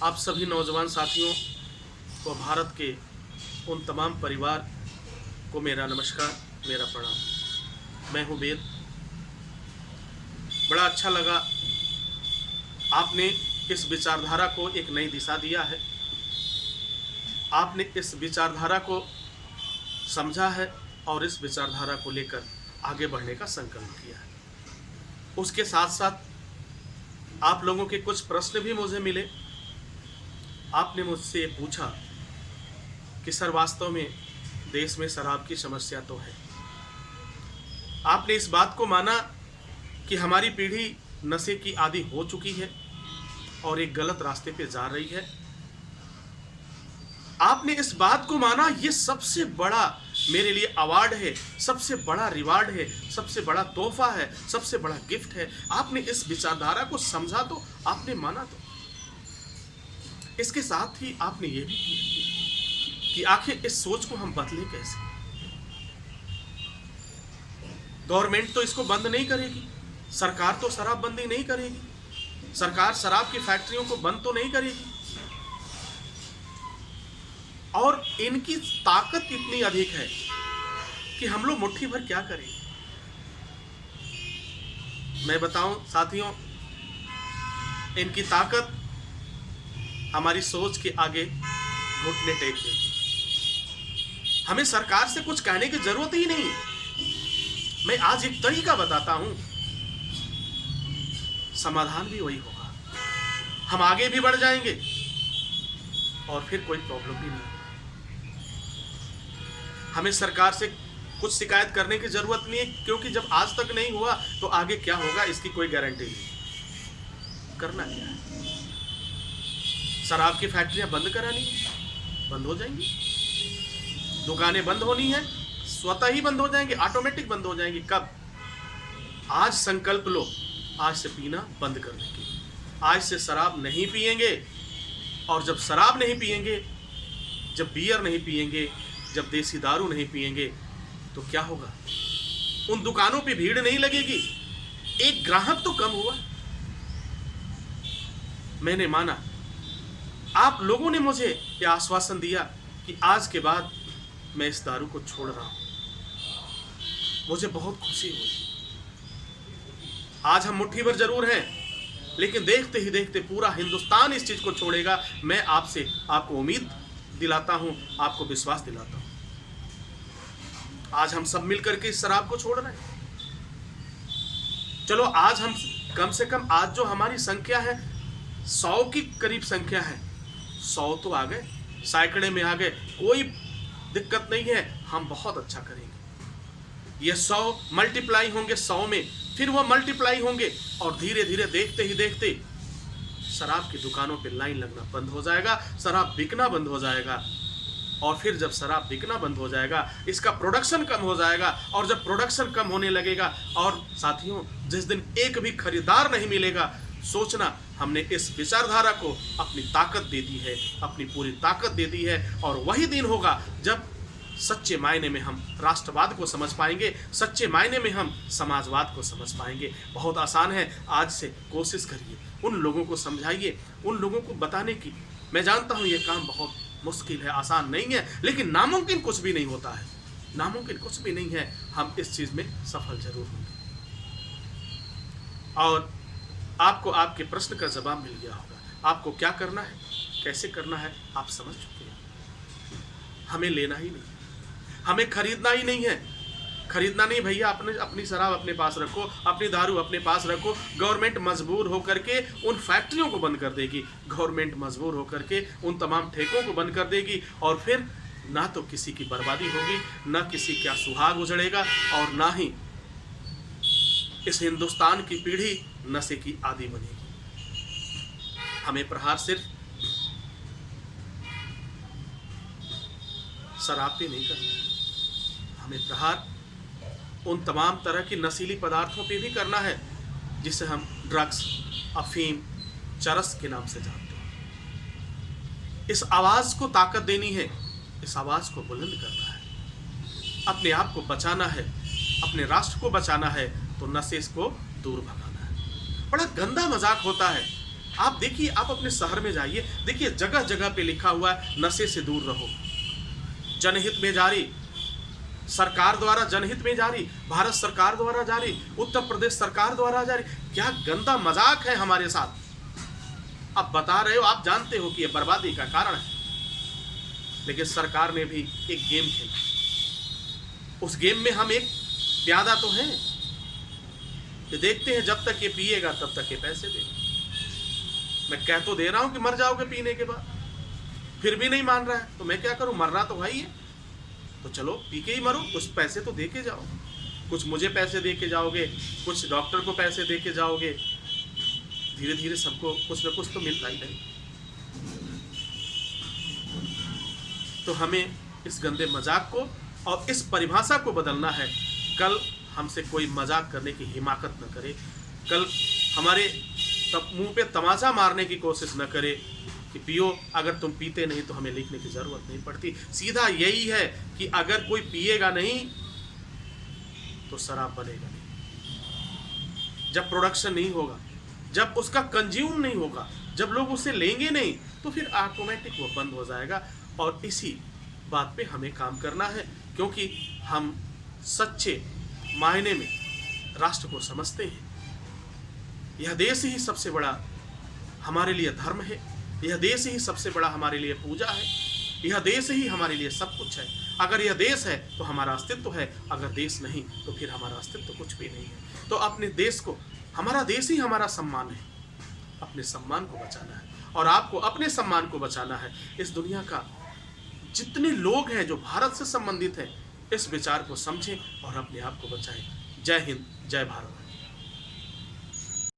आप सभी नौजवान साथियों को, भारत के उन तमाम परिवार को मेरा नमस्कार, मेरा प्रणाम। मैं हूँ वेद। बड़ा अच्छा लगा आपने इस विचारधारा को एक नई दिशा दिया है, आपने इस विचारधारा को समझा है और इस विचारधारा को लेकर आगे बढ़ने का संकल्प किया है। उसके साथ साथ आप लोगों के कुछ प्रश्न भी मुझे मिले। आपने मुझसे ये पूछा कि सर वास्तव में देश में शराब की समस्या तो है। आपने इस बात को माना कि हमारी पीढ़ी नशे की आदी हो चुकी है और एक गलत रास्ते पे जा रही है। आपने इस बात को माना ये सबसे बड़ा मेरे लिए अवार्ड है, सबसे बड़ा रिवार्ड है, सबसे बड़ा तोहफा है, सबसे बड़ा गिफ्ट है। आपने इस विचारधारा को समझा तो, आपने माना तो। इसके साथ ही आपने ये भी किया कि आखिर इस सोच को हम बदले कैसे। गवर्नमेंट तो इसको बंद नहीं करेगी, सरकार तो शराबबंदी नहीं करेगी, सरकार शराब की फैक्ट्रियों को बंद तो नहीं करेगी, और इनकी ताकत इतनी अधिक है कि हम लोग मुट्ठी भर क्या करेंगे। मैं बताऊं साथियों, इनकी ताकत हमारी सोच के आगे घुटने टेक देगी। हमें सरकार से कुछ कहने की जरूरत ही नहीं है। मैं आज एक तरीका बताता हूं, समाधान भी वही होगा। हम आगे भी बढ़ जाएंगे और फिर कोई प्रॉब्लम भी नहीं। हमें सरकार से कुछ शिकायत करने की जरूरत नहीं है, क्योंकि जब आज तक नहीं हुआ तो आगे क्या होगा इसकी कोई गारंटी नहीं। करना क्या है, शराब की फैक्ट्रियां बंद करानी, बंद हो जाएंगी। दुकानें बंद होनी है, स्वतः ही बंद हो जाएंगी, ऑटोमेटिक बंद हो जाएंगी। कब? आज संकल्प लो, आज से पीना बंद करने की। आज से शराब नहीं पिएंगे, और जब शराब नहीं पिएंगे, जब बियर नहीं पिएंगे, जब देसी दारू नहीं पिएंगे, तो क्या होगा? उन दुकानों पे भीड़ नहीं लगेगी, एक ग्राहक तो कम हुआ। मैंने माना, आप लोगों ने मुझे यह आश्वासन दिया कि आज के बाद मैं इस दारू को छोड़ रहा हूं। मुझे बहुत खुशी हुई। आज हम मुट्ठी भर जरूर हैं, लेकिन देखते ही देखते पूरा हिंदुस्तान इस चीज को छोड़ेगा। मैं आपको उम्मीद दिलाता हूं, आपको विश्वास दिलाता हूं। आज हम सब मिलकर के इस शराब को छोड़ रहे हैं। चलो आज हम कम से कम, आज जो हमारी संख्या है 100 की करीब संख्या है, 100 तो आ गए, सैकड़े में आ गए, कोई दिक्कत नहीं है। हम बहुत अच्छा करेंगे। ये 100 मल्टीप्लाई होंगे 100 में, फिर वो मल्टीप्लाई होंगे, और धीरे धीरे देखते ही देखते शराब की दुकानों पे लाइन लगना बंद हो जाएगा, शराब बिकना बंद हो जाएगा। और फिर जब शराब बिकना बंद हो जाएगा, इसका प्रोडक्शन कम हो जाएगा, और जब प्रोडक्शन कम होने लगेगा, और साथियों जिस दिन एक भी खरीदार नहीं मिलेगा, सोचना हमने इस विचारधारा को अपनी ताकत दे दी है, अपनी पूरी ताकत दे दी है। और वही दिन होगा जब सच्चे मायने में हम राष्ट्रवाद को समझ पाएंगे, सच्चे मायने में हम समाजवाद को समझ पाएंगे। बहुत आसान है, आज से कोशिश करिए, उन लोगों को समझाइए, उन लोगों को बताने की। मैं जानता हूँ ये काम बहुत मुश्किल है, आसान नहीं है, लेकिन नामुमकिन कुछ भी नहीं होता है, नामुमकिन कुछ भी नहीं है। हम इस चीज में सफल जरूर होंगे। और आपको आपके प्रश्न का जवाब मिल गया होगा। आपको क्या करना है, कैसे करना है, आप समझ चुके हैं। हमें लेना ही नहीं, हमें खरीदना ही नहीं है। खरीदना नहीं भैया, अपनी शराब अपने पास रखो, अपनी दारू अपने पास रखो। गवर्नमेंट मजबूर होकर के उन फैक्ट्रियों को बंद कर देगी, गवर्नमेंट मजबूर होकर के उन तमाम ठेकों को बंद कर देगी, और फिर ना तो किसी की बर्बादी होगी, ना किसी का सुहाग उजड़ेगा, और ना ही इस हिंदुस्तान की पीढ़ी नशे की आदी बनेगी। हमें प्रहार सिर्फ शराब पे नहीं करना है, हमें प्रहार उन तमाम तरह की नशीली पदार्थों पे भी करना है जिसे हम ड्रग्स, अफीम, चरस के नाम से जानते हैं। इस आवाज को ताकत देनी है, इस आवाज को बुलंद करना है, अपने आप को बचाना है, अपने राष्ट्र को बचाना है, तो नशे को दूर भगाना है। बड़ा गंदा मजाक होता है आप देखिए, आप अपने शहर में जाइए, देखिए जगह जगह पे लिखा हुआ है नशे से दूर रहो, जनहित में जारी, सरकार द्वारा जनहित में जारी, भारत सरकार द्वारा जारी, उत्तर प्रदेश सरकार द्वारा जारी। क्या गंदा मजाक है हमारे साथ। आप बता रहे हो, आप जानते हो कि यह बर्बादी का कारण है, लेकिन सरकार ने भी एक गेम खेला। उस गेम में हम एक प्यादा तो हैं कि देखते हैं जब तक ये पिएगा तब तक ये पैसे देगा। मैं कह तो दे रहा हूं कि मर जाओगे पीने के बाद, फिर भी नहीं मान रहा है, तो मैं क्या करूं, मरना तो भाई है, तो चलो पी के ही मरो, कुछ पैसे तो दे के जाओ, कुछ मुझे पैसे दे के जाओगे, कुछ डॉक्टर को पैसे दे के जाओगे, धीरे धीरे सबको कुछ ना कुछ तो मिलता ही नहीं। तो हमें इस गंदे मजाक को और इस परिभाषा को बदलना है। कल हमसे कोई मजाक करने की हिमाकत न करे, कल हमारे मुंह पे तमाचा मारने की कोशिश न करे कि पियो, अगर तुम पीते नहीं तो हमें लिखने की जरूरत नहीं पड़ती। सीधा यही है कि अगर कोई पिएगा नहीं तो शराब बनेगा नहीं। जब प्रोडक्शन नहीं होगा, जब उसका कंज्यूम नहीं होगा, जब लोग उसे लेंगे नहीं, तो फिर ऑटोमेटिक वो बंद हो जाएगा। और इसी बात पे हमें काम करना है, क्योंकि हम सच्चे मायने में राष्ट्र को समझते हैं। यह देश ही सबसे बड़ा हमारे लिए धर्म है, यह देश ही सबसे बड़ा हमारे लिए पूजा है, यह देश ही हमारे लिए सब कुछ है। अगर यह देश है तो हमारा अस्तित्व है, अगर देश नहीं तो फिर हमारा अस्तित्व कुछ भी नहीं है। तो अपने देश को, हमारा देश ही हमारा सम्मान है, अपने सम्मान को बचाना है और आपको अपने सम्मान को बचाना है। इस दुनिया का जितने लोग हैं जो भारत से संबंधित हैं, इस विचार को समझें और अपने आप को बचाएं। जय हिंद, जय भारत।